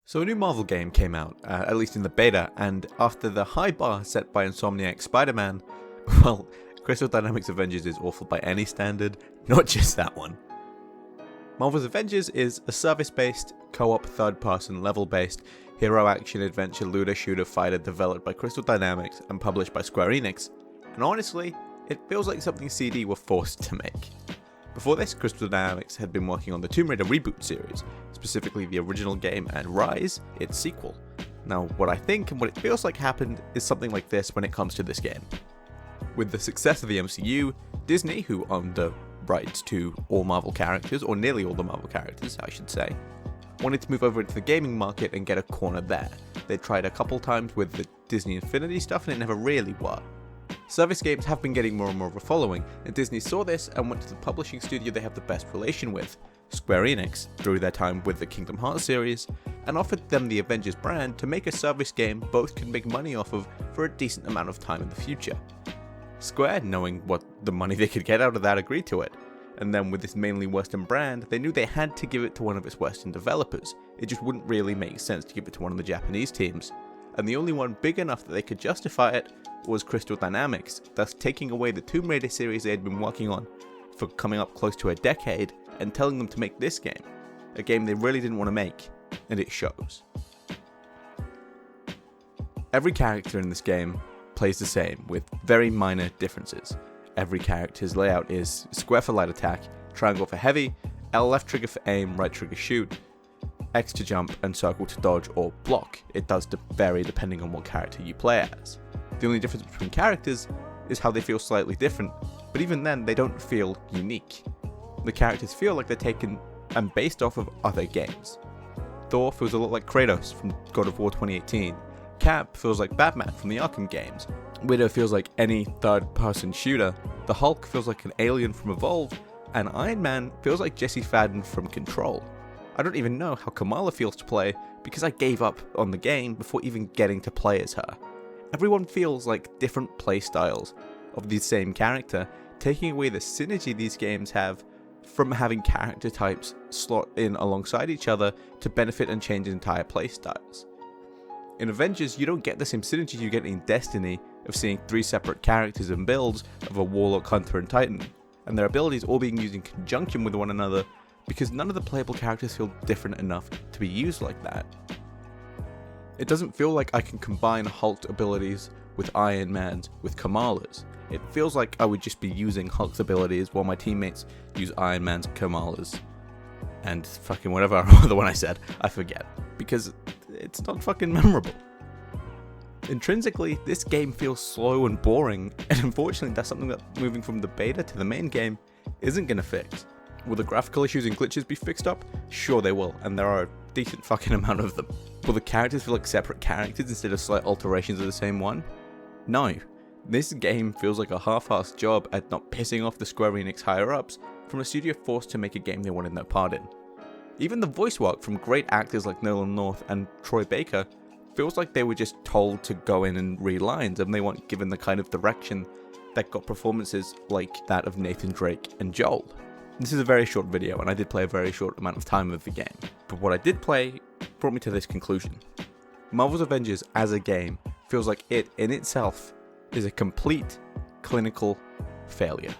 So a new Marvel game came out, at least in the beta, and after the high bar set by Insomniac's Spider-Man, well, Crystal Dynamics' Avengers is awful by any standard, not just that one. Marvel's Avengers is a service-based, co-op, third-person, level-based, hero action adventure looter shooter fighter developed by Crystal Dynamics and published by Square Enix, and honestly, it feels like something CD were forced to make. Before this, Crystal Dynamics had been working on the Tomb Raider reboot series, specifically the original game and Rise, its sequel. Now, what I think and what it feels like happened is something like this when it comes to this game. With the success of the MCU, Disney, who owned the rights to all Marvel characters, or nearly all the Marvel characters, I should say, wanted to move over into the gaming market and get a corner there. They tried a couple times with the Disney Infinity stuff and it never really worked. Service games have been getting more and more of a following, and Disney saw this and went to the publishing studio they have the best relation with, Square Enix, through their time with the Kingdom Hearts series, and offered them the Avengers brand to make a service game both could make money off of for a decent amount of time in the future. Square, knowing what the money they could get out of that, agreed to it, and then with this mainly Western brand, they knew they had to give it to one of its Western developers. It just wouldn't really make sense to give it to one of the Japanese teams, and the only one big enough that they could justify it was Crystal Dynamics, thus taking away the Tomb Raider series they had been working on for coming up close to a decade and telling them to make this game, a game they really didn't want to make, and it shows. Every character in this game plays the same, with very minor differences. Every character's layout is square for light attack, triangle for heavy, L left trigger for aim, right trigger shoot, X to jump, and circle to dodge or block. It does vary depending on what character you play as. The only difference between characters is how they feel slightly different, but even then they don't feel unique. The characters feel like they're taken and based off of other games. Thor feels a lot like Kratos from God of War 2018, Cap feels like Batman from the Arkham games, Widow feels like any third-person shooter, the Hulk feels like an alien from Evolve, and Iron Man feels like Jesse Faden from Control. I don't even know how Kamala feels to play because I gave up on the game before even getting to play as her. Everyone feels like different playstyles of the same character, taking away the synergy these games have from having character types slot in alongside each other to benefit and change entire playstyles. In Avengers, you don't get the same synergy you get in Destiny of seeing three separate characters and builds of a Warlock, Hunter, and Titan, and their abilities all being used in conjunction with one another because none of the playable characters feel different enough to be used like that. It doesn't feel like I can combine Hulk's abilities with Iron Man's with Kamala's. It feels like I would just be using Hulk's abilities while my teammates use Iron Man's and Kamala's. And fucking whatever other one I said, I forget. Because it's not fucking memorable. Intrinsically, this game feels slow and boring, and unfortunately that's something that moving from the beta to the main game isn't gonna fix. Will the graphical issues and glitches be fixed up? Sure they will, and there are a decent fucking amount of them. Will the characters feel like separate characters instead of slight alterations of the same one? No. This game feels like a half-assed job at not pissing off the Square Enix higher-ups from a studio forced to make a game they wanted no part in. Even the voice work from great actors like Nolan North and Troy Baker feels like they were just told to go in and read lines and they weren't given the kind of direction that got performances like that of Nathan Drake and Joel. This is a very short video and I did play a very short amount of time of the game, but what I did play brought me to this conclusion. Marvel's Avengers as a game feels like it in itself is a complete clinical failure.